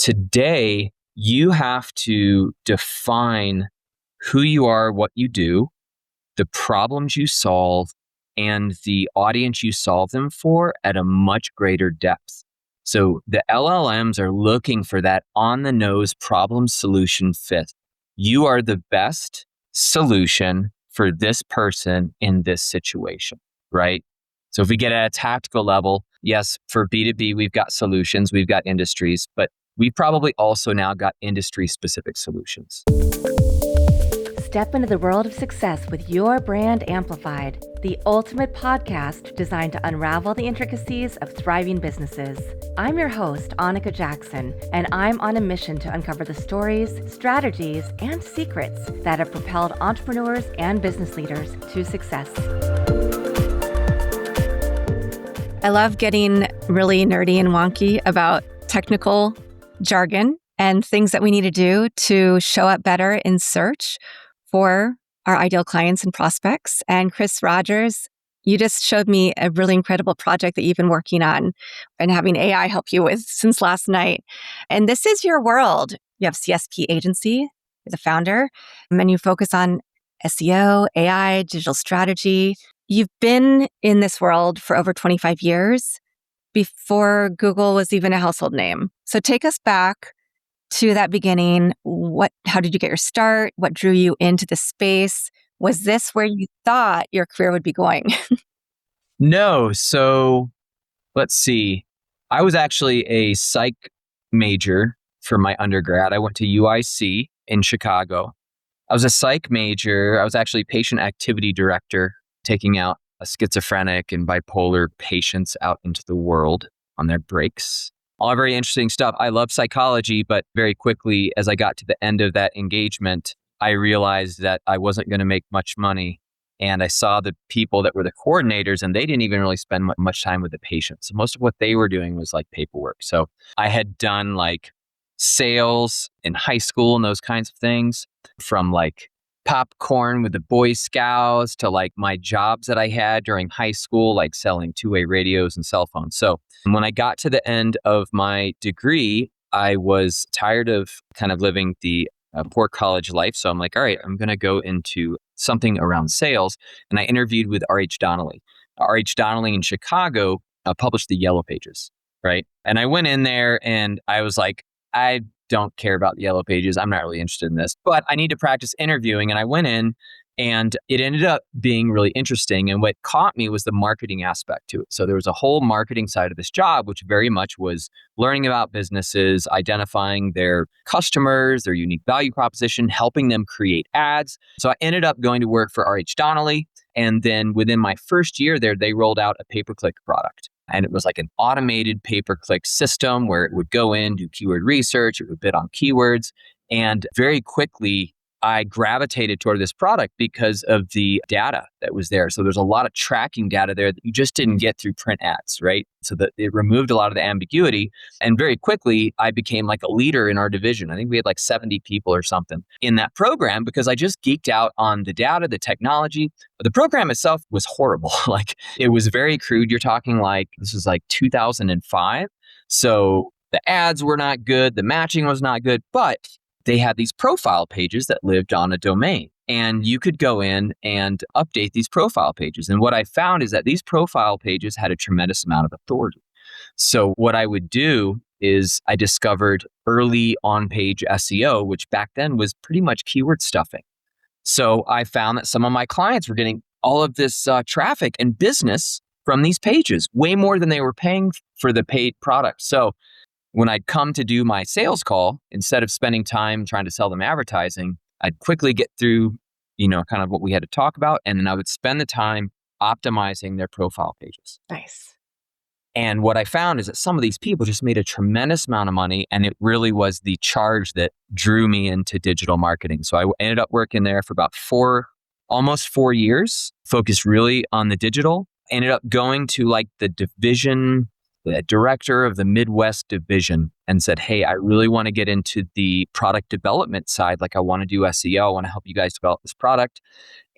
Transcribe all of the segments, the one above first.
today you have to define who you are, what you do, the problems you solve, and the audience you solve them for at a much greater depth. So the LLMs are looking for that on-the-nose problem solution fit. You are the best solution for this person in this situation, right? So if we get at a tactical level, yes, for B2B, we've got solutions, we've got industries, but we've probably also now got industry-specific solutions. Step into the world of success with Your Brand Amplified, the ultimate podcast designed to unravel the intricacies of thriving businesses. I'm your host, Annika Jackson, and I'm on a mission to uncover the stories, strategies, and secrets that have propelled entrepreneurs and business leaders to success. I love getting really nerdy and wonky about technical jargon and things that we need to do to show up better in search for our ideal clients and prospects. And Chris Rodgers, you just showed me a really incredible project that you've been working on and having AI help you with since last night. And this is your world. You have CSP agency, you're the founder, and you focus on SEO, AI, digital strategy. You've been in this world for over 25 years before Google was even a household name. So take us back to that beginning. How did you get your start? What drew you into the space? Was this where you thought your career would be going? No. So let's see. I was actually a psych major for my undergrad. I went to UIC in Chicago. I was a psych major. I was actually patient activity director, taking out a schizophrenic and bipolar patients out into the world on their breaks. All very interesting stuff. I love psychology, but very quickly, as I got to the end of that engagement, I realized that I wasn't going to make much money. And I saw the people that were the coordinators, and they didn't even really spend much time with the patients. So most of what they were doing was like paperwork. So I had done like sales in high school and those kinds of things, from like popcorn with the Boy Scouts to like my jobs that I had during high school, like selling two-way radios and cell phones. So when I got to the end of my degree, I was tired of kind of living the poor college life. So I'm like, all right, I'm going to go into something around sales. And I interviewed with R.H. Donnelly. R.H. Donnelly in Chicago published the Yellow Pages, right? And I went in there and I was like, I don't care about the Yellow Pages. I'm not really interested in this, but I need to practice interviewing. And I went in and it ended up being really interesting. And what caught me was the marketing aspect to it. So there was a whole marketing side of this job, which very much was learning about businesses, identifying their customers, their unique value proposition, helping them create ads. So I ended up going to work for R.H. Donnelly. And then within my first year there, they rolled out a pay-per-click product. And it was like an automated pay-per-click system where it would go in, do keyword research, it would bid on keywords. And very quickly, I gravitated toward this product because of the data that was there. So there's a lot of tracking data there that you just didn't get through print ads, right? So that it removed a lot of the ambiguity. And very quickly, I became like a leader in our division. I think we had like 70 people or something in that program because I just geeked out on the data, the technology. But the program itself was horrible. Like it was very crude. You're talking like, this was like 2005. So the ads were not good. The matching was not good, but they had these profile pages that lived on a domain. And you could go in and update these profile pages. And what I found is that these profile pages had a tremendous amount of authority. So what I would do is I discovered early on-page SEO, which back then was pretty much keyword stuffing. So I found that some of my clients were getting all of this traffic and business from these pages, way more than they were paying for the paid product. So when I'd come to do my sales call, instead of spending time trying to sell them advertising, I'd quickly get through, kind of what we had to talk about. And then I would spend the time optimizing their profile pages. Nice. And what I found is that some of these people just made a tremendous amount of money. And it really was the charge that drew me into digital marketing. So I ended up working there for about almost 4 years, focused really on the digital. Ended up going to like the director of the Midwest division and said, hey, I really want to get into the product development side. Like I want to do SEO. I want to help you guys develop this product.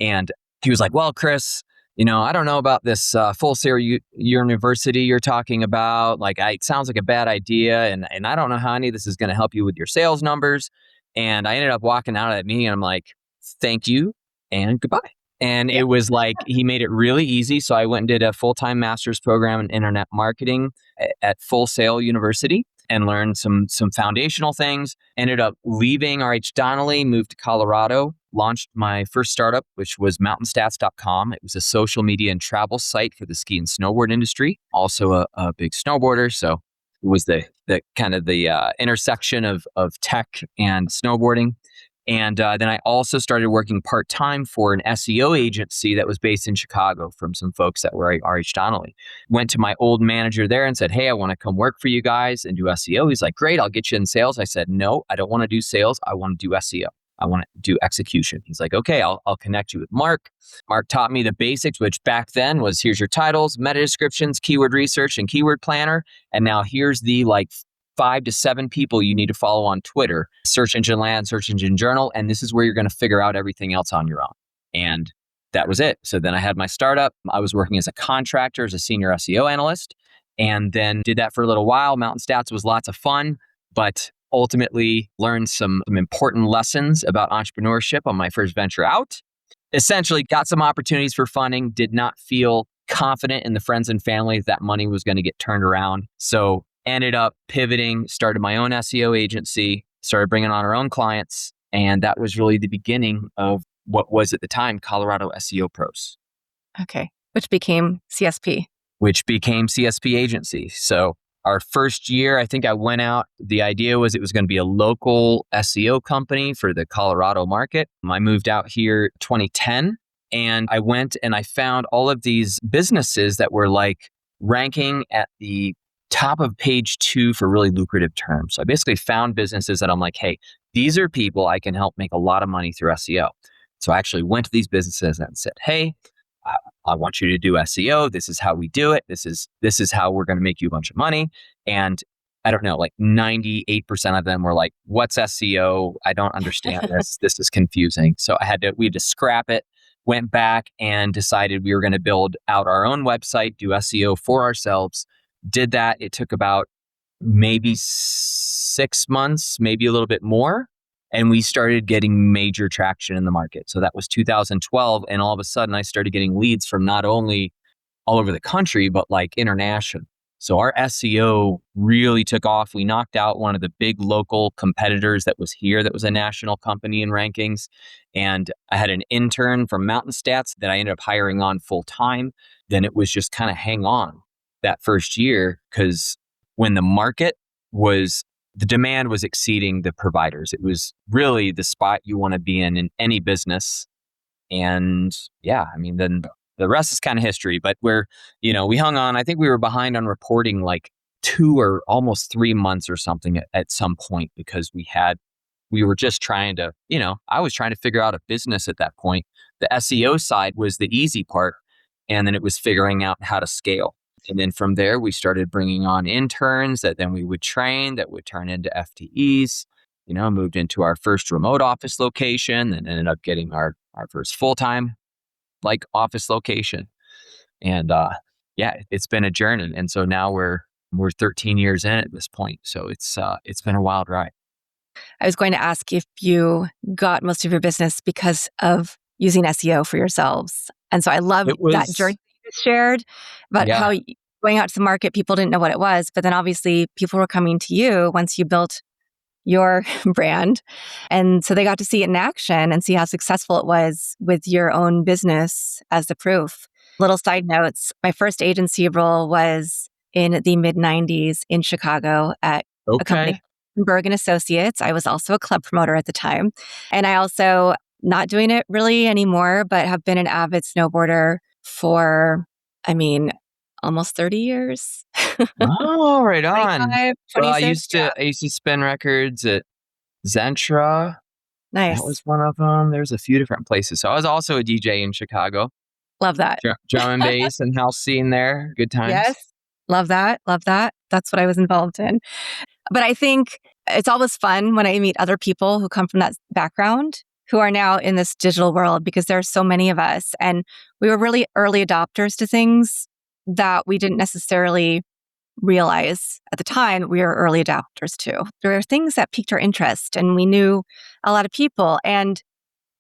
And he was like, well, Chris, I don't know about this full sail university you're talking about. Like, it sounds like a bad idea. And I don't know how any of this is going to help you with your sales numbers. And I ended up walking out of that meeting and I'm like, thank you and goodbye. And Yeah. it was like, he made it really easy. So I went and did a full-time master's program in internet marketing at Full Sail University and learned some foundational things. Ended up leaving RH Donnelly, moved to Colorado, launched my first startup, which was mountainstats.com. It was a social media and travel site for the ski and snowboard industry. Also a big snowboarder. So it was the kind of the intersection of tech and snowboarding. And then I also started working part-time for an SEO agency that was based in Chicago from some folks that were at RH Donnelly. Went to my old manager there and said, hey, I want to come work for you guys and do SEO. He's like, great, I'll get you in sales. I said, no, I don't want to do sales. I want to do SEO. I want to do execution. He's like, okay, I'll connect you with Mark. Mark taught me the basics, which back then was here's your titles, meta descriptions, keyword research, and keyword planner. And now here's the 5 to 7 people you need to follow on Twitter, search engine land, search engine journal. And this is where you're going to figure out everything else on your own. And that was it. So then I had my startup. I was working as a contractor, as a senior SEO analyst, and then did that for a little while. Mountain Stats was lots of fun, but ultimately learned some important lessons about entrepreneurship on my first venture out. Essentially got some opportunities for funding, did not feel confident in the friends and family that money was going to get turned around. So ended up pivoting, started my own SEO agency, started bringing on our own clients. And that was really the beginning of what was at the time Colorado SEO Pros. Okay. Which became CSP. Which became CSP agency. So our first year, I think I went out. The idea was it was going to be a local SEO company for the Colorado market. I moved out here 2010 and I went and I found all of these businesses that were ranking at the top of page 2 for really lucrative terms. So I basically found businesses that I'm like, hey, these are people I can help make a lot of money through SEO. So I actually went to these businesses and said, hey, I want you to do SEO. This is how we do it. This is how we're going to make you a bunch of money. And I don't know, 98% of them were like, what's SEO? I don't understand this. This is confusing. So we had to scrap it, went back and decided we were going to build out our own website, do SEO for ourselves. Did that. It took about maybe 6 months, maybe a little bit more. And we started getting major traction in the market. So that was 2012. And all of a sudden I started getting leads from not only all over the country, but international. So our SEO really took off. We knocked out one of the big local competitors that was here, that was a national company in rankings. And I had an intern from Mountain Stats that I ended up hiring on full time. Then it was just kind of hang on that first year, because when the demand was exceeding the providers. It was really the spot you want to be in any business. And yeah, then the rest is kind of history, but we hung on. I think we were behind on reporting 2 or almost 3 months or something at some point, because we were just trying to, I was trying to figure out a business at that point. The SEO side was the easy part. And then it was figuring out how to scale. And then from there, we started bringing on interns that then we would train, that would turn into FTEs, moved into our first remote office location and ended up getting our first full-time office location. And it's been a journey. And so now we're 13 years in at this point. So it's been a wild ride. I was going to ask if you got most of your business because of using SEO for yourselves. And so I love that journey you shared about how going out to the market, people didn't know what it was, but then obviously people were coming to you once you built your brand. And so they got to see it in action and see how successful it was with your own business as the proof. Little side notes, my first agency role was in the mid-90s in Chicago at a company, Berg and Associates. I was also a club promoter at the time. And I also, not doing it really anymore, but have been an avid snowboarder for, almost 30 years. Oh, right on. 25, Well, 26, I used to spin records at Zentra. Nice. That was one of them. There's a few different places. So I was also a DJ in Chicago. Love that. Drum and bass and house scene there. Good times. Yes. Love that. Love that. That's what I was involved in. But I think it's always fun when I meet other people who come from that background who are now in this digital world because there are so many of us. And we were really early adopters to things that we didn't necessarily realize at the time that we were early adopters to. There were things that piqued our interest and we knew a lot of people. And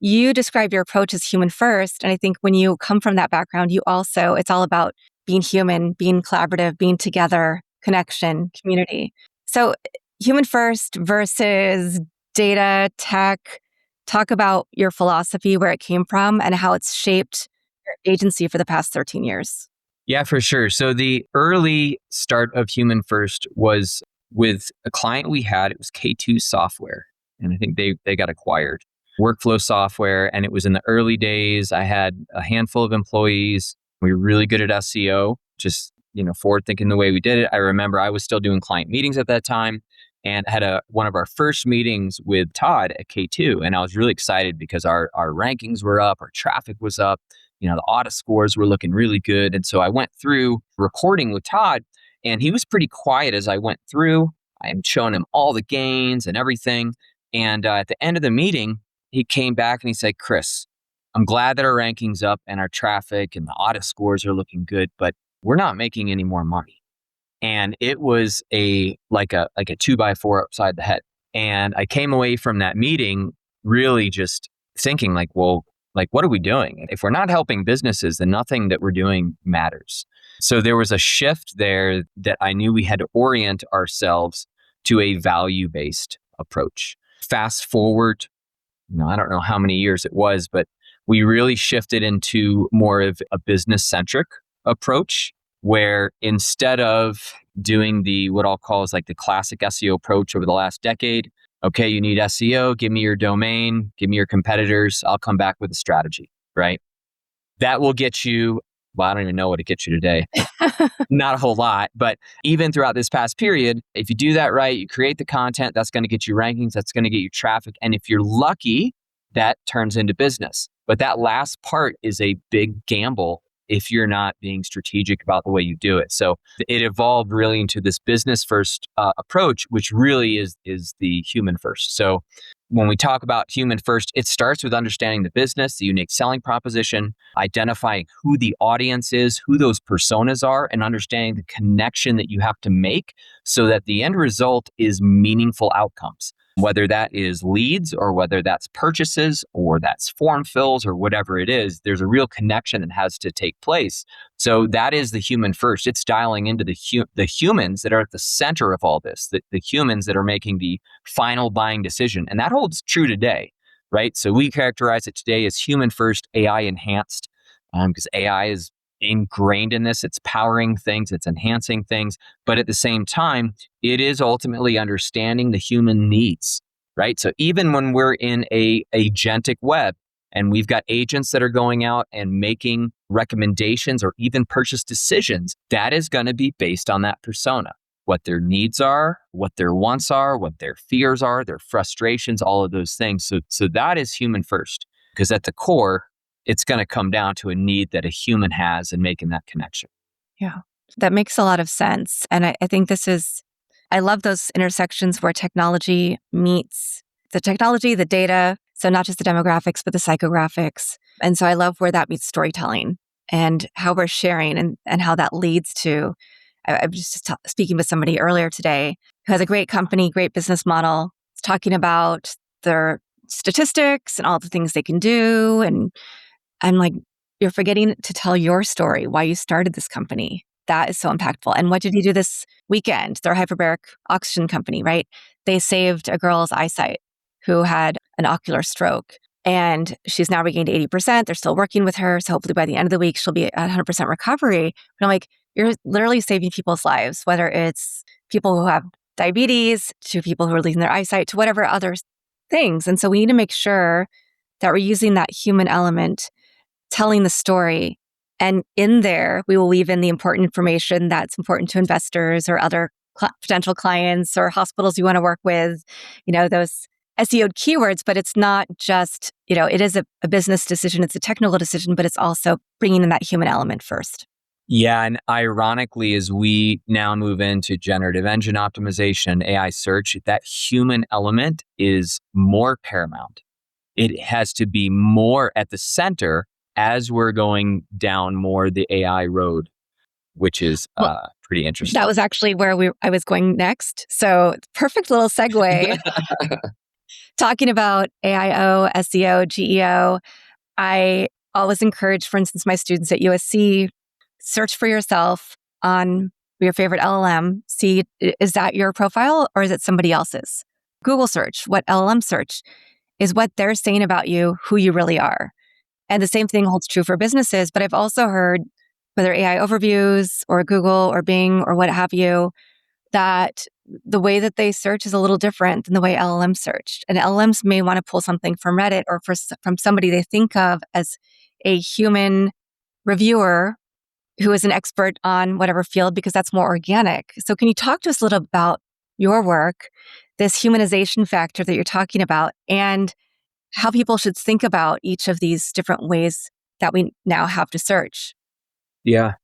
you describe your approach as human first. And I think when you come from that background, it's all about being human, being collaborative, being together, connection, community. So human first versus data, tech, talk about your philosophy, where it came from and how it's shaped your agency for the past 13 years. Yeah, for sure. So the early start of Human First was with a client we had. It was K2 Software, and I think they got acquired. Workflow software, and it was in the early days. I had a handful of employees. We were really good at SEO, just forward thinking the way we did it. I remember I was still doing client meetings at that time, and had one of our first meetings with Todd at K2, and I was really excited because our rankings were up, our traffic was up. The audit scores were looking really good. And so I went through recording with Todd, and he was pretty quiet as I went through. I'm showing him all the gains and everything. And at the end of the meeting, he came back and he said, "Chris, I'm glad that our ranking's up and our traffic and the audit scores are looking good, but we're not making any more money." And it was like a 2x4 upside the head. And I came away from that meeting really just thinking what are we doing? If we're not helping businesses, then nothing that we're doing matters. So there was a shift there that I knew we had to orient ourselves to a value-based approach. Fast forward, I don't know how many years it was, but we really shifted into more of a business-centric approach, where instead of doing what I'll call is like the classic SEO approach over the last decade, okay, you need SEO, give me your domain, give me your competitors, I'll come back with a strategy, right? That will get you, I don't even know what it gets you today. Not a whole lot, but even throughout this past period, if you do that right, you create the content, that's going to get you rankings, that's going to get you traffic. And if you're lucky, that turns into business. But that last part is a big gamble if you're not being strategic about the way you do it. So it evolved really into this business first approach, which really is the human first. So when we talk about human first, it starts with understanding the business, the unique selling proposition, identifying who the audience is, who those personas are, and understanding the connection that you have to make so that the end result is meaningful outcomes. Whether that is leads or whether that's purchases or that's form fills or whatever it is, there's a real connection that has to take place. So that is the human first. It's dialing into the humans that are at the center of all this, the humans that are making the final buying decision. And that holds true today, right? So we characterize it today as human first, AI enhanced, because AI is ingrained in this. It's powering things, it's enhancing things. But at the same time, it is ultimately understanding the human needs, right? So even when we're in a agentic web and we've got agents that are going out and making recommendations or even purchase decisions, that is going to be based on that persona, what their needs are, what their wants are, what their fears are, their frustrations, all of those things. So that is human first, because at the core, it's going to come down to a need that a human has and making that connection. Yeah, that makes a lot of sense. And I think I love those intersections where technology meets the technology, the data. So not just the demographics, but the psychographics. And so I love where that meets storytelling and how we're sharing and how that leads to, I was just speaking with somebody earlier today who has a great company, great business model. It's talking about their statistics and all the things they can do. And I'm like, you're forgetting to tell your story, why you started this company. That is so impactful. And what did you do this weekend? They're a hyperbaric oxygen company, right? They saved a girl's eyesight who had an ocular stroke. And she's now regained 80%. They're still working with her. So hopefully by the end of the week, she'll be at 100% recovery. But I'm like, you're literally saving people's lives, whether it's people who have diabetes, to people who are losing their eyesight, to whatever other things. And so we need to make sure that we're using that human element, telling the story. And in there, we will weave in the important information that's important to investors or other potential clients or hospitals you want to work with, those SEO'd keywords. But it's not just, it is a business decision. It's a technical decision, but it's also bringing in that human element first. Yeah. And ironically, as we now move into generative engine optimization, AI search, that human element is more paramount. it has to be more at the center as we're going down more the AI road, which is Well, pretty interesting. that was actually where I was going next. So perfect little segue. Talking about AIO, SEO, GEO, I always encourage, for instance, my students at USC, search for yourself on your favorite LLM. See, is that your profile or is it somebody else's? Google search, what LLM search is what they're saying about you, who you really are. And the same thing holds true for businesses. But I've also heard, whether AI overviews or Google or Bing or what have you, that the way that they search is a little different than the way LLM searched. And LLMs may want to pull something from Reddit or from somebody they think of as a human reviewer who is an expert on whatever field because that's more organic. So can you talk to us a little about your work, this humanization factor that you're talking about, and how people should think about each of these different ways that we now have to search? Yeah.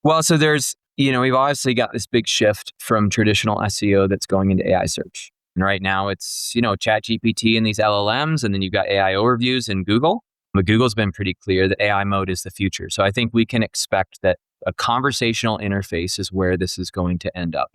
Well, so there's, we've obviously got this big shift from traditional SEO that's going into AI search. And right now it's, Chat GPT and these LLMs, and then you've got AI overviews in Google. But Google's been pretty clear that AI mode is the future. So I think we can expect that a conversational interface is where this is going to end up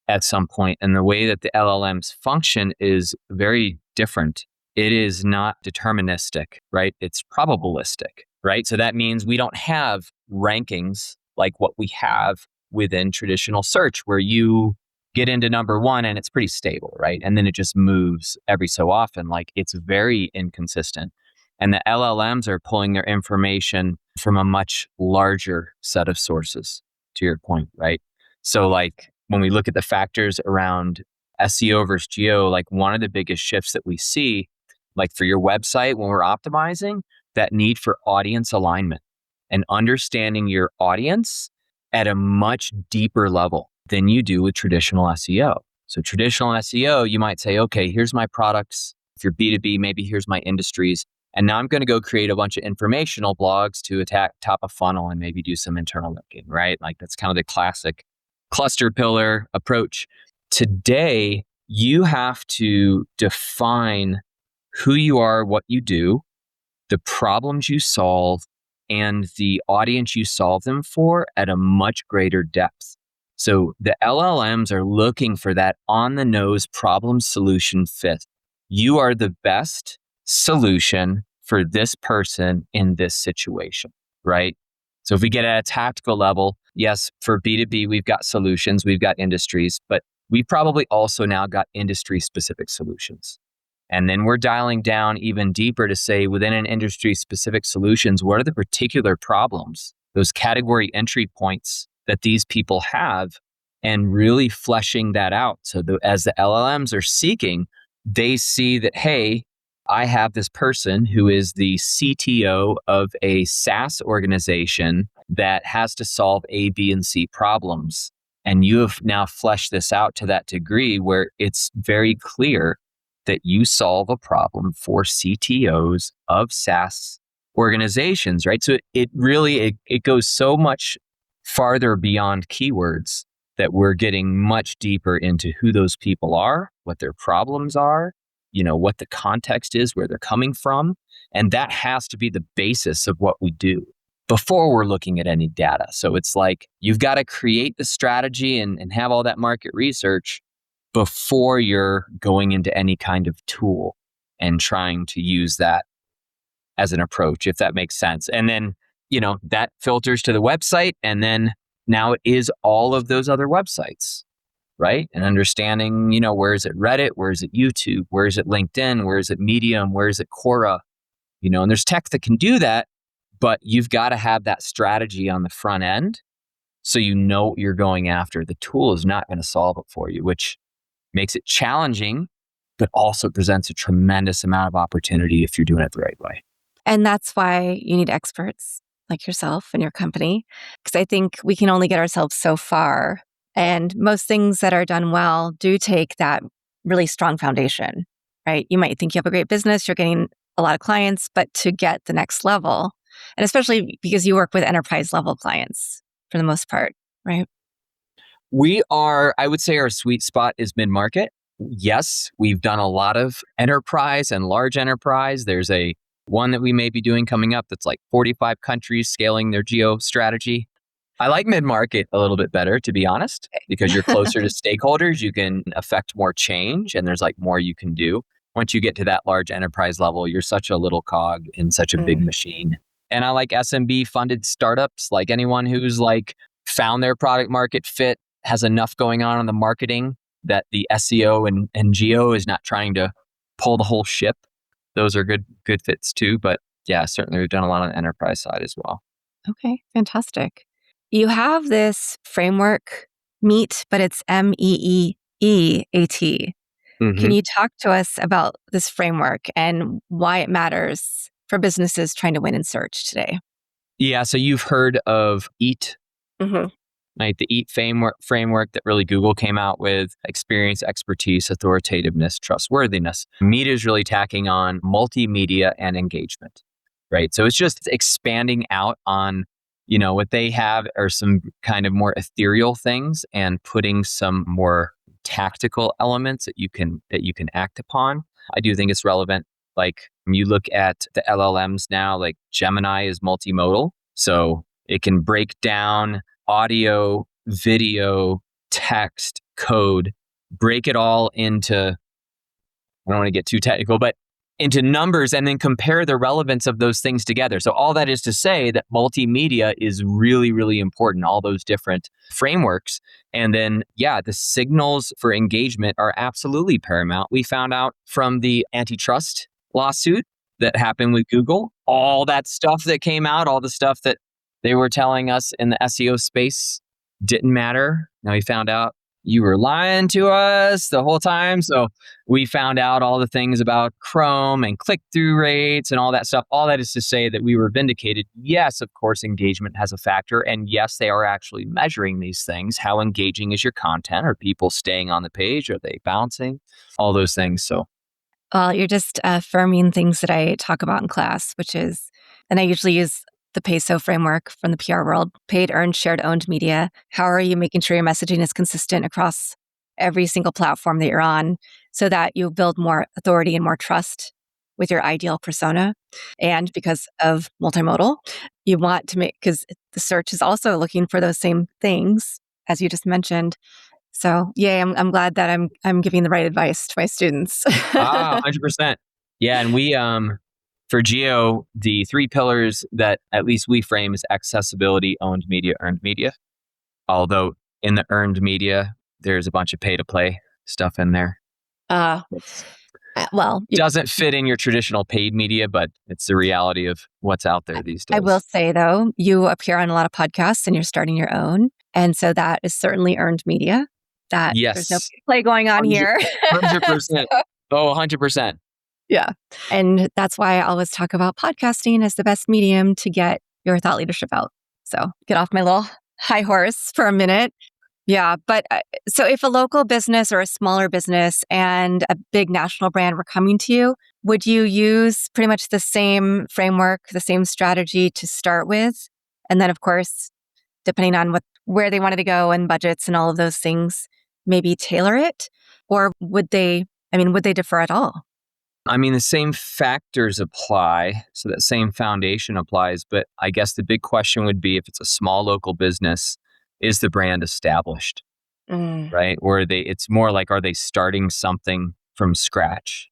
at some point. And the way that the LLMs function is very different. It is not deterministic, right? It's probabilistic, right? So that means we don't have rankings like what we have within traditional search, where you get into number one and it's pretty stable, right? And then it just moves every so often. Like, it's very inconsistent. And the LLMs are pulling their information from a much larger set of sources, to your point, right? So like when we look at the factors around SEO versus geo, like one of the biggest shifts that we see, like for your website, when we're optimizing, that need for audience alignment and understanding your audience at a much deeper level than you do with traditional SEO. So traditional SEO, you might say, okay, here's my products. If you're B2B, maybe here's my industries. And now I'm going to go create a bunch of informational blogs to attack top of funnel and maybe do some internal linking, right? Like that's kind of the classic cluster pillar approach. Today, you have to define who you are, what you do, the problems you solve, and the audience you solve them for at a much greater depth. So the LLMs are looking for that on the nose problem solution fit. You are the best solution for this person in this situation, right? So if we get at a tactical level, yes, for B2B, we've got solutions, we've got industries, but we've probably also now got industry specific solutions. And then we're dialing down even deeper to say within an industry specific solutions, what are the particular problems, those category entry points that these people have, and really fleshing that out. So as the LLMs are seeking, they see that, hey, I have this person who is the CTO of a SaaS organization that has to solve A, B, and C problems. And you have now fleshed this out to that degree where it's very clear that you solve a problem for CTOs of SaaS organizations, right? So it really goes so much farther beyond keywords that we're getting much deeper into who those people are, what their problems are, what the context is, where they're coming from. And that has to be the basis of what we do before we're looking at any data. So it's like, you've got to create the strategy and have all that market research before you're going into any kind of tool and trying to use that as an approach, if that makes sense. And then, that filters to the website. And then now it is all of those other websites, right? And understanding, where is it Reddit? Where is it YouTube? Where is it LinkedIn? Where is it Medium? Where is it Quora? And there's tech that can do that, but you've got to have that strategy on the front end so you know what you're going after. The tool is not going to solve it for you, which makes it challenging, but also presents a tremendous amount of opportunity if you're doing it the right way. And that's why you need experts like yourself and your company, because I think we can only get ourselves so far. And most things that are done well do take that really strong foundation, right? You might think you have a great business, you're getting a lot of clients, but to get the next level, and especially because you work with enterprise level clients for the most part, right? I would say our sweet spot is mid-market. Yes, we've done a lot of enterprise and large enterprise. There's a one that we may be doing coming up that's like 45 countries scaling their geo strategy. I like mid-market a little bit better, to be honest, because you're closer to stakeholders. You can affect more change and there's like more you can do. Once you get to that large enterprise level, you're such a little cog in such a big Mm. machine. And I like SMB funded startups, like anyone who's like found their product market fit, has enough going on the marketing that the SEO and geo is not trying to pull the whole ship. Those are good fits too. But yeah, certainly we've done a lot on the enterprise side as well. Okay, fantastic. You have this framework, MEET, but it's MEEEAT. Can Hmm. you talk to us about this framework and why it matters for businesses trying to win in search today? Yeah, so you've heard of EAT, Hmm. right? The EAT framework that really Google came out with: experience, expertise, authoritativeness, trustworthiness. MEAT is really tacking on multimedia and engagement, right? So it's just expanding out on, what they have are some kind of more ethereal things and putting some more tactical elements that you can act upon. I do think it's relevant. Like when you look at the LLMs now, like Gemini is multimodal. So it can break down audio, video, text, code, break it all into, I don't want to get too technical, but into numbers and then compare the relevance of those things together. So all that is to say that multimedia is really, really important, all those different frameworks. And then, yeah, the signals for engagement are absolutely paramount. We found out from the antitrust lawsuit that happened with Google, all that stuff that came out, all the stuff that they were telling us in the SEO space didn't matter. Now we found out you were lying to us the whole time. So we found out all the things about Chrome and click-through rates and all that stuff. All that is to say that we were vindicated. Yes, of course, engagement has a factor. And yes, they are actually measuring these things. How engaging is your content? Are people staying on the page? Are they bouncing? All those things. So Well, you're just affirming things that I talk about in class, which is, and I usually use the PESO framework from the PR world: paid, earned, shared, owned media. How are you making sure your messaging is consistent across every single platform that you're on so that you build more authority and more trust with your ideal persona? And because of multimodal, you want to make, because the search is also looking for those same things, as you just mentioned. So, yay, I'm glad that I'm giving the right advice to my students. 100%. Yeah, and we for Geo, the three pillars that at least we frame is accessibility, owned media, earned media. Although in the earned media, there's a bunch of pay to play stuff in there. Uh, It's well, doesn't fit in your traditional paid media, but it's the reality of what's out there these I will days. say though, you appear on a lot of podcasts and you're starting your own. And so that is certainly earned media. That there's no Yes, play going on 100, here. 100%. So, Oh, 100%. yeah. And that's why I always talk about podcasting as the best medium to get your thought leadership out. So get off my little high horse for a minute. Yeah. But so if a local business or a smaller business and a big national brand were coming to you, would you use pretty much the same framework, the same strategy to start with? And then, of course, depending on where they wanted to go and budgets and all of those things, maybe tailor it? Or would they defer at all? I mean, the same factors apply. So that same foundation applies. But I guess the big question would be, if it's a small local business, is the brand established, Mm. right? Or it's more like, are they starting something from scratch,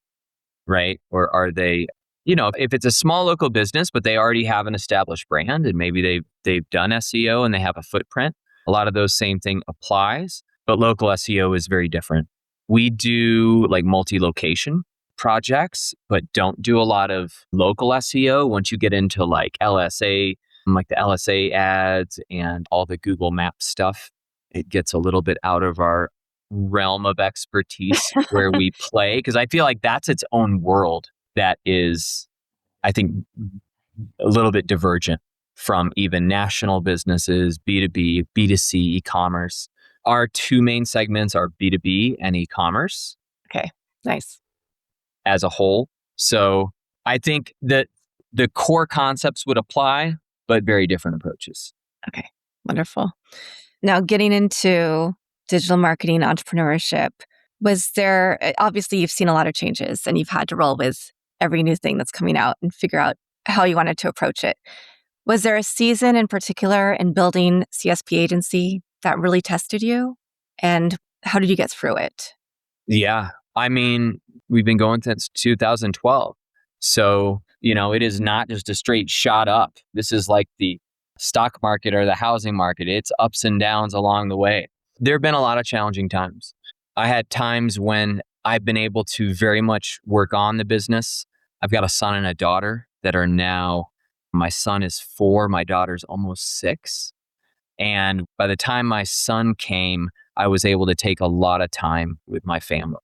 right? Or are they, if it's a small local business, but they already have an established brand and maybe they've done SEO and they have a footprint, a lot of those same thing applies, but local SEO is very different. We do like multi-location projects, but don't do a lot of local SEO. Once you get into like LSA, like the LSA ads and all the Google Maps stuff, it gets a little bit out of our realm of expertise where we play, because I feel like that's its own world that is, I think, a little bit divergent from even national businesses, B2B, B2C, e-commerce. Our two main segments are B2B and e-commerce Okay, nice. as a whole. So I think that the core concepts would apply, but very different approaches. Okay, wonderful. Now, getting into digital marketing entrepreneurship, Was there, obviously, you've seen a lot of changes and you've had to roll with every new thing that's coming out and figure out how you wanted to approach it. Was there a season in particular in building CSP agency that really tested you? And how did you get through it? Yeah. I mean, we've been going since 2012. So, it is not just a straight shot up. This is like the stock market or the housing market. It's ups and downs along the way. There have been a lot of challenging times. I had times when I've been able to very much work on the business. I've got a son and a daughter that are now, my son is 4, my daughter's almost 6. And by the time my son came, I was able to take a lot of time with my family.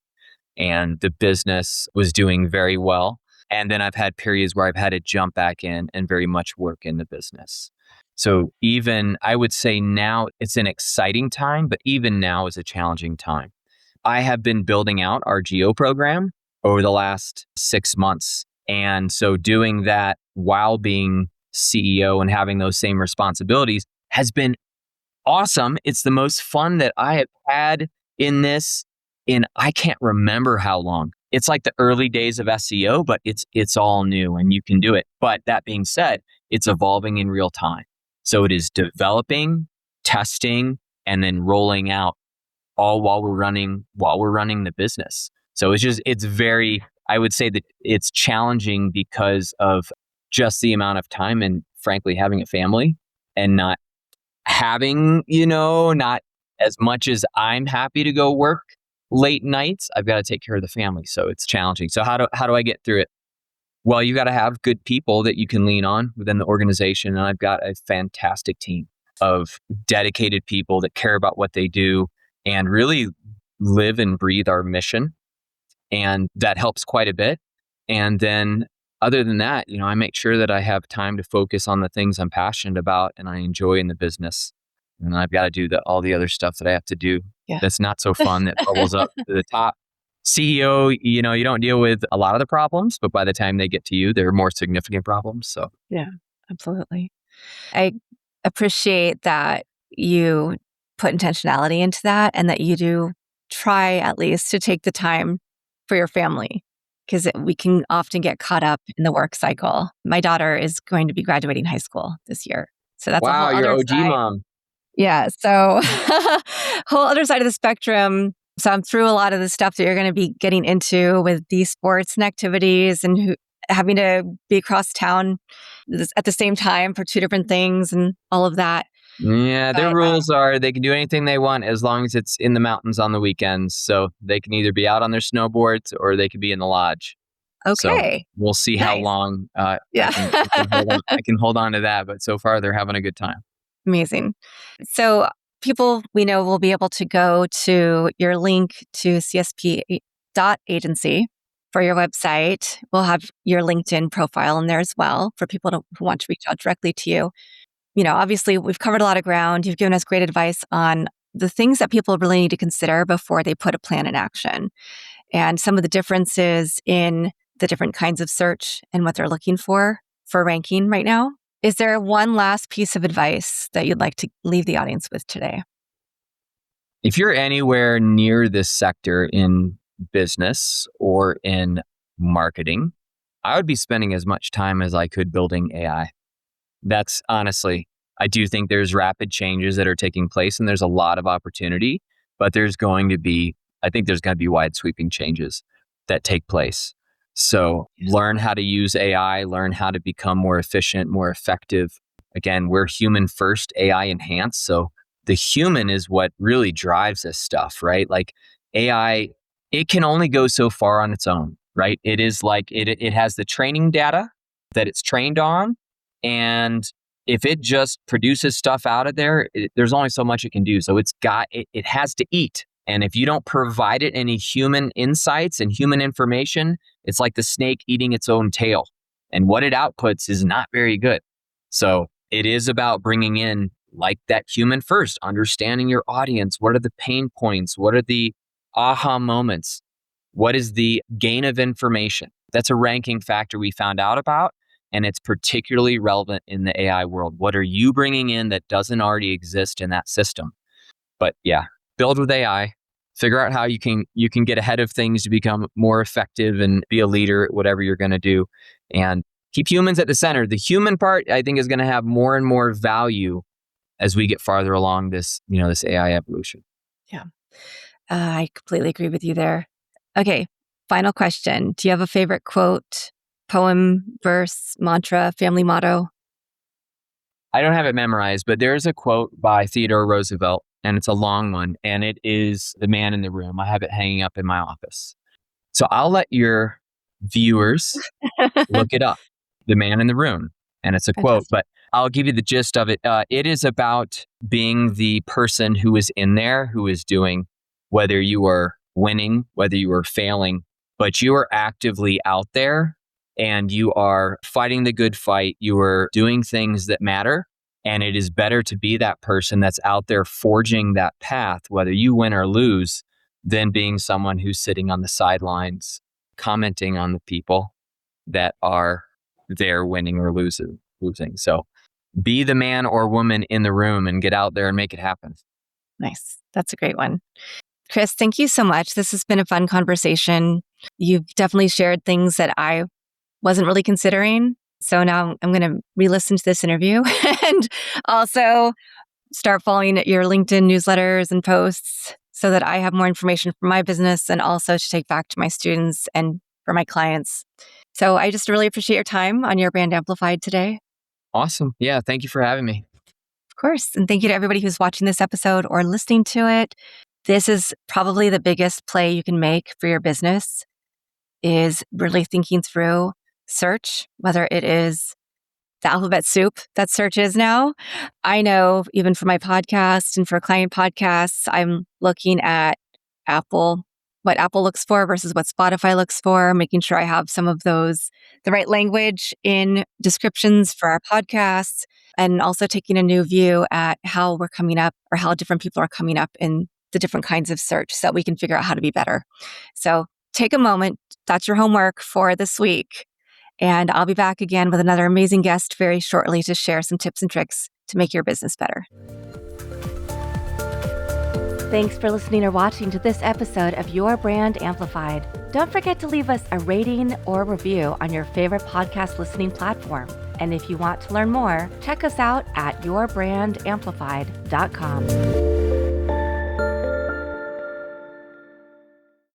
And the business was doing very well. And then I've had periods where I've had to jump back in and very much work in the business. So even I would say now it's an exciting time, but even now is a challenging time. I have been building out our GEO program over the last 6 months. And so doing that while being CEO and having those same responsibilities has been awesome. It's the most fun that I have had in this in I can't remember how long. It's like the early days of SEO, but it's all new and you can do it. But that being said, it's evolving in real time. So it is developing, testing, and then rolling out all while we're running the business. So it's very, I would say that it's challenging because of just the amount of time and frankly having a family and not having, not as much as I'm happy to go work late nights, I've got to take care of the family. So it's challenging. So how do I get through it? Well, you got to have good people that you can lean on within the organization. And I've got a fantastic team of dedicated people that care about what they do and really live and breathe our mission. And that helps quite a bit. And then other than that, I make sure that I have time to focus on the things I'm passionate about and I enjoy in the business. And I've got to do all the other stuff that I have to do that's not so fun that bubbles up to the top. CEO, you don't deal with a lot of the problems, but by the time they get to you, they're more significant problems. So yeah, absolutely. I appreciate that you put intentionality into that and that you do try at least to take the time for your family because we can often get caught up in the work cycle. My daughter is going to be graduating high school this year. So that's a whole wow, you're other OG side. mom. Yeah. So whole other side of the spectrum. So I'm through a lot of the stuff that you're going to be getting into with these sports and activities and having to be across town at the same time for 2 different things and all of that. Yeah, their But, rules are they can do anything they want as long as it's in the mountains on the weekends. So they can either be out on their snowboards or they could be in the lodge. So okay. we'll see how Nice. long Yeah. I can hold on to that. But so far, they're having a good time. Amazing. So people we know will be able to go to your link to csp.agency for your website. We'll have your LinkedIn profile in there as well for people who want to reach out directly to you. Obviously, we've covered a lot of ground. You've given us great advice on the things that people really need to consider before they put a plan in action and some of the differences in the different kinds of search and what they're looking for ranking right now. Is there one last piece of advice that you'd like to leave the audience with today? If you're anywhere near this sector in business or in marketing, I would be spending as much time as I could building AI. That's honestly, I do think there's rapid changes that are taking place and there's a lot of opportunity, but I think there's going to be wide sweeping changes that take place. So learn how to use AI, learn how to become more efficient, more effective. Again, we're human first, AI enhanced. So the human is what really drives this stuff, right? Like AI, it can only go so far on its own, right? It is like it has the training data that it's trained on. And if it just produces stuff out of there, there's only so much it can do. So it has to eat. And if you don't provide it any human insights and human information, it's like the snake eating its own tail. And what it outputs is not very good. So it is about bringing in like that human first, understanding your audience. What are the pain points? What are the aha moments? What is the gain of information? That's a ranking factor we found out about. And it's particularly relevant in the AI world. What are you bringing in that doesn't already exist in that system? But yeah, build with AI, figure out how you can get ahead of things to become more effective and be a leader at whatever you're going to do, and keep humans at the center. The human part, I think, is going to have more and more value as we get farther along this, this AI evolution. Yeah. I completely agree with you there. Okay. Final question. Do you have a favorite quote, poem, verse, mantra, family motto? I don't have it memorized, but there's a quote by Theodore Roosevelt, and it's a long one, and it is "The Man in the Room." I have it hanging up in my office. So I'll let your viewers look it up, "The Man in the Room." And it's a quote, Fantastic. but I'll give you the gist of it. It is about being the person who is in there, who is doing, whether you are winning, whether you are failing, but you are actively out there and you are fighting the good fight. You are doing things that matter. And it is better to be that person that's out there forging that path, whether you win or lose, than being someone who's sitting on the sidelines, commenting on the people that are there winning or losing. So be the man or woman in the room and get out there and make it happen. Nice. That's a great one. Chris, thank you so much. This has been a fun conversation. You've definitely shared things that I wasn't really considering. So now I'm going to re-listen to this interview and also start following your LinkedIn newsletters and posts so that I have more information for my business and also to take back to my students and for my clients. So I just really appreciate your time on Your Brand Amplified today. Awesome. Yeah. Thank you for having me. Of course. And thank you to everybody who's watching this episode or listening to it. This is probably the biggest play you can make for your business, is really thinking through search, whether it is the alphabet soup that search is now. I know even for my podcast and for client podcasts, I'm looking at Apple, what Apple looks for versus what Spotify looks for, making sure I have some of those, the right language in descriptions for our podcasts, and also taking a new view at how we're coming up or how different people are coming up in the different kinds of search so that we can figure out how to be better. So take a moment. That's your homework for this week. And I'll be back again with another amazing guest very shortly to share some tips and tricks to make your business better. Thanks for listening or watching to this episode of Your Brand Amplified. Don't forget to leave us a rating or review on your favorite podcast listening platform. And if you want to learn more, check us out at yourbrandamplified.com.